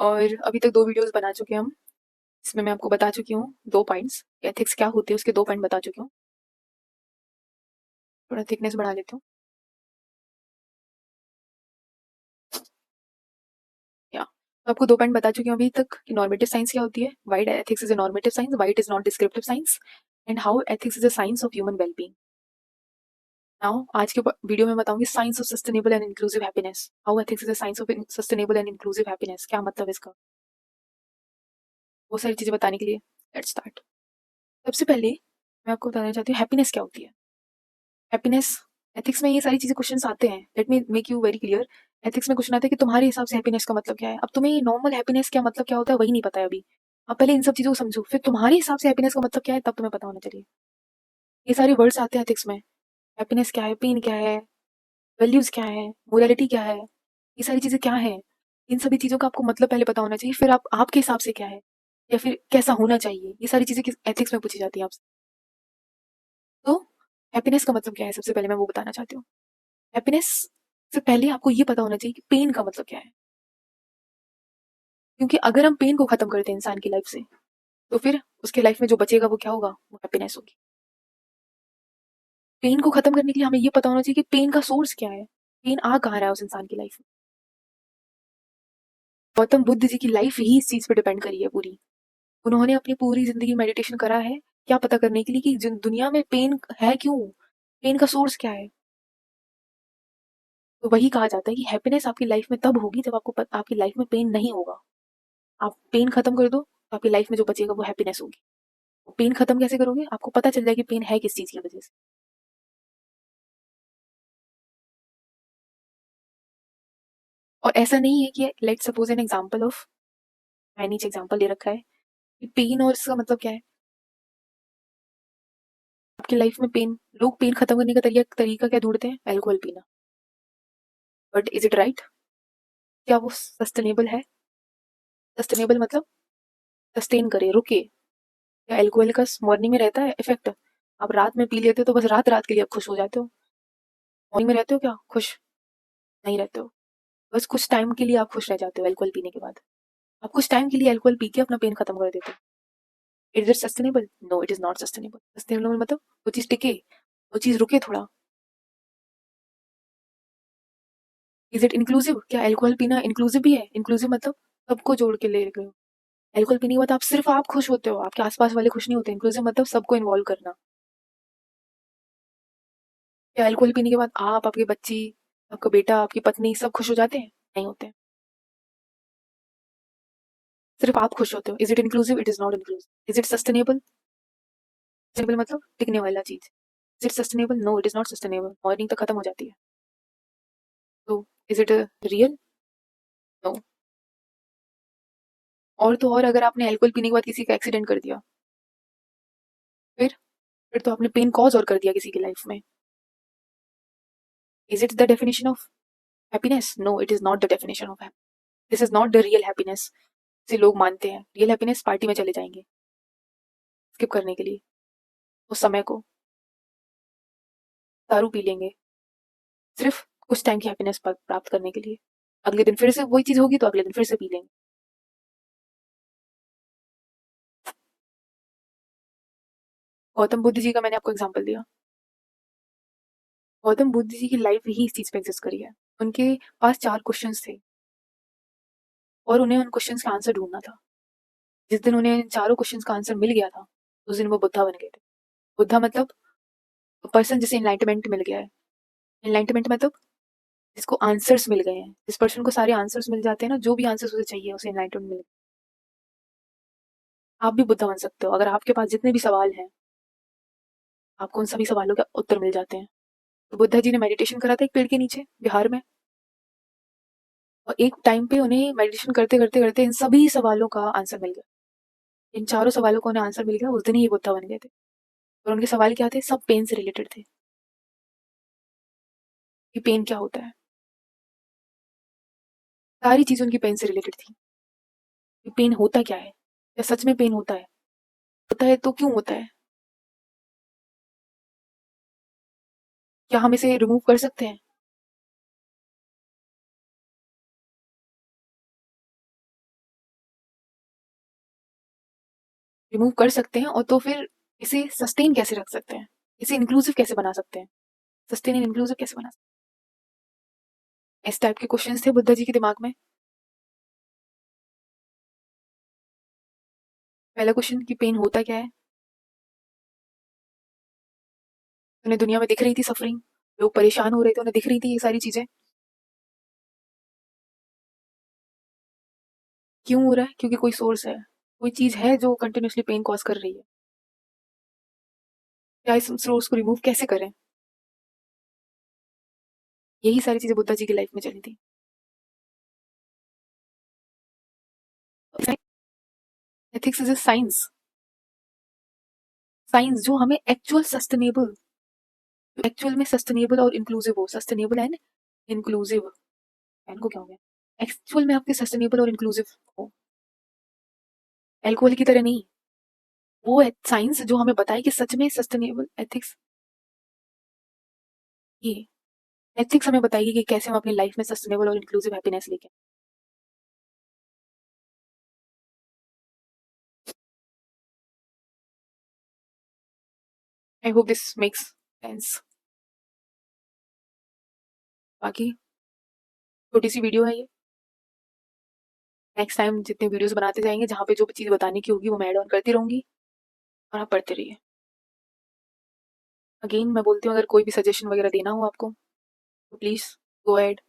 और अभी तक 2 वीडियोज़ बना चुके हैं हम। इसमें मैं आपको बता चुकी हूँ 2 पॉइंट्स, एथिक्स क्या होती है उसके 2 पॉइंट बता चुकी हूँ। थोड़ा थिकनेस बढ़ा लेती हूँ। या तो आपको 2 पॉइंट बता चुकी हूँ अभी तक कि नॉर्मेटिव साइंस क्या होती है, why ethics is a normative science, why it is not descriptive science and how ethics is a science of human well-being. Now आज के वीडियो में बताऊंगी science of sustainable and inclusive happiness. How ethics is a science of sustainable and inclusive happiness, क्या मतलब है इसका? वो सारी चीज़ें बताने के लिए लेट्स स्टार्ट। सबसे पहले मैं आपको बताना चाहती हूँ हैप्पीनेस क्या होती है। हैप्पीनेस एथिक्स में ये सारी चीज़ें क्वेश्चंस आते हैं। Let me make you very clear. Ethics में क्वेश्चन आता है कि तुम्हारे हिसाब से हैप्पीनेस का मतलब क्या है। अब तुम्हें नॉर्मल हैप्पीनेस क्या मतलब क्या होता है वही नहीं पता है अभी। अब पहले इन सब चीज़ों को समझो, फिर तुम्हारे हिसाब से हैप्पीनेस का मतलब क्या है तब तुम्हें पता होना चाहिए। ये सारे वर्ड्स आते हैं एथिक्स में। हैप्पीनेस क्या है, पेन क्या है, वैल्यूज क्या है, मोरालिटी क्या है, ये सारी चीज़ें क्या है। इन सभी चीज़ों का आपको मतलब पहले पता होना चाहिए, फिर आप आपके हिसाब से क्या है या फिर कैसा होना चाहिए, ये सारी चीज़ें एथिक्स में पूछी जाती हैं आपसे। तो हैप्पीनेस का मतलब क्या है सबसे पहले मैं वो बताना चाहती हूँ। हैप्पीनेस से पहले आपको ये पता होना चाहिए कि पेन का मतलब क्या है। क्योंकि अगर हम पेन को खत्म करते हैं इंसान की लाइफ से, तो फिर उसके लाइफ में जो बचेगा वो क्या होगा, वो हैप्पीनेस होगी। पेन को खत्म करने के लिए हमें ये पता होना चाहिए कि पेन का सोर्स क्या है, पेन आ कहाँ रहा है उस इंसान की लाइफ में। गौतम बुद्ध जी की लाइफ ही इस चीज पे डिपेंड करी है पूरी। उन्होंने अपनी पूरी जिंदगी मेडिटेशन करा है, क्या पता करने के लिए कि दुनिया में पेन है क्यों, पेन का सोर्स क्या है। तो वही कहा जाता है कि हैप्पीनेस आपकी लाइफ में तब होगी जब आपकी लाइफ में पेन नहीं होगा। आप पेन खत्म कर दो तो आपकी लाइफ में जो बचेगा वो हैप्पीनेस होगी। पेन खत्म कैसे करोगे, आपको पता चल जाए कि पेन है किस चीज की वजह से। और ऐसा नहीं है कि let suppose an example of, मैंने नीचे एग्जांपल दे रखा है कि पेन और इसका मतलब क्या है। आपकी लाइफ में पेन, लोग पेन खत्म करने का तरीका तरीका क्या ढूंढते हैं, अल्कोहल पीना। But is it right? क्या वो सस्टेनेबल है? सस्टेनेबल मतलब सस्टेन करे, रुके। या अल्कोहल का मॉर्निंग में रहता है इफेक्ट, आप रात में पी लेते हो तो बस रात रात के लिए आप खुश हो जाते हो। मॉर्निंग में रहते हो क्या खुश? नहीं रहते हो। बस कुछ टाइम के लिए आप खुश रह जाते हो अल्कोहल पीने के बाद। आप कुछ टाइम के लिए अल्कोहल पी के अपना पेन खत्म कर देते हो। Is it sustainable? No, it is not sustainable. Sustainable मतलब वो चीज टिके, वो चीज रुके थोड़ा। Is it inclusive? क्या अल्कोहल पीना इंक्लूसिव भी है? इंक्लूसिव मतलब सबको जोड़ के ले गए हो। अल्कोहल पीने के बाद आप सिर्फ आप खुश होते हो, आपके आसपास वाले खुश नहीं होते। इंक्लूसिव मतलब सबको इन्वॉल्व करना। क्या अल्कोहल पीने के बाद आप, आपकी बच्ची, आपका बेटा, आपकी पत्नी सब खुश हो जाते हैं? नहीं होते। सिर्फ आप खुश होते हो। Is it inclusive? It is not inclusive. Is it sustainable? Sustainable मतलब टिकने वाला चीज। Is it sustainable? No, it is not sustainable. Morning तक खत्म हो जाती है। तो इज इट रियल? नो। और तो और अगर आपने अल्कोहल पीने के बाद किसी का एक्सीडेंट कर दिया, फिर तो आपने पेन कॉज और कर दिया किसी की लाइफ में। Is it the definition of happiness? No, it is not the definition of happiness. This is not the real happiness. से लोग मानते हैं रियल हैप्पीनेस पार्टी में चले जाएंगे स्किप करने के लिए, उस समय को दारू पी लेंगे सिर्फ कुछ टाइम की हैप्पीनेस प्राप्त करने के लिए। अगले दिन फिर से वही चीज होगी तो अगले दिन फिर से पी लेंगे। गौतम बुद्ध जी का मैंने आपको एग्जांपल दिया। गौतम बुद्ध जी की लाइफ ही इस चीज पे एग्जिस्ट करी है। उनके पास 4 क्वेश्चंस थे और उन्हें उन क्वेश्चंस का आंसर ढूंढना था। जिस दिन उन्हें इन चारों क्वेश्चंस का आंसर मिल गया था, उस दिन वो बुद्धा बन गए थे। बुद्धा मतलब पर्सन जिसे एनलाइटमेंट मिल गया है। एनलाइटमेंट मतलब जिसको आंसर्स मिल गए हैं, जिस पर्सन को सारे आंसर्स मिल जाते हैं ना, जो भी आंसर्स उसे चाहिए उसे एनलाइटमेंट मिल। आप भी बुद्धा बन सकते हो अगर आपके पास जितने भी सवाल हैं, आपको उन सभी सवालों के उत्तर मिल जाते हैं। तो बुद्धा जी ने मेडिटेशन करा था एक पेड़ के नीचे बिहार में, और एक टाइम पे उन्हें मेडिटेशन करते करते करते इन सभी सवालों का आंसर मिल गया। इन चारों सवालों का उन्हें आंसर मिल गया, उस दिन ही ये बुद्धा बन गए थे। और उनके सवाल क्या थे, सब पेन से रिलेटेड थे कि पेन क्या होता है। सारी चीजें उनकी पेन से रिलेटेड थी कि पेन होता क्या है, या सच में पेन होता है तो क्यों होता है, क्या हम इसे रिमूव कर सकते हैं। रिमूव कर सकते हैं, और तो फिर इसे सस्टेन कैसे रख सकते हैं, इसे इंक्लूसिव कैसे बना सकते हैं, सस्टेन एंड इंक्लूसिव कैसे बना सकते हैं। इस टाइप के क्वेश्चंस थे बुद्धा जी के दिमाग में। पहला क्वेश्चन कि पेन होता क्या है। उन्हें दुनिया में दिख रही थी सफरिंग, लोग परेशान हो रहे थे, उन्हें दिख रही थी ये सारी चीजें। क्यों हो रहा है? क्योंकि कोई सोर्स है, कोई चीज है जो कंटिन्यूसली पेन कॉज कर रही है। क्या इस सोर्स को रिमूव कैसे करें? यही सारी चीजें बुद्धा जी की लाइफ में चली थी। Ethics is a science, science जो हमें एक्चुअल में सस्टेनेबल और इंक्लूसिव हो, सस्टेनेबल एंड इंक्लूसिव। इनको क्या हो गया? एक्चुअल में आपके सस्टेनेबल और इंक्लूसिव हो, एल्कोहल की तरह नहीं। वो साइंस जो हमें बताए कि सच में सस्टेनेबल एथिक्स, ये एथिक्स हमें बताएगी कि कैसे हम अपनी लाइफ में सस्टेनेबल और इंक्लूसिव हैप्पीनेस लेके। I hope this makes sense. बाकी छोटी सी वीडियो है ये, नेक्स्ट टाइम जितने वीडियोस बनाते जाएंगे जहाँ पे जो भी चीज़ बताने की होगी वो मैं ऐड ऑन करती रहूंगी, और आप पढ़ते रहिए। अगेन मैं बोलती हूँ, अगर कोई भी सजेशन वगैरह देना हो आपको तो प्लीज़ गो अहेड।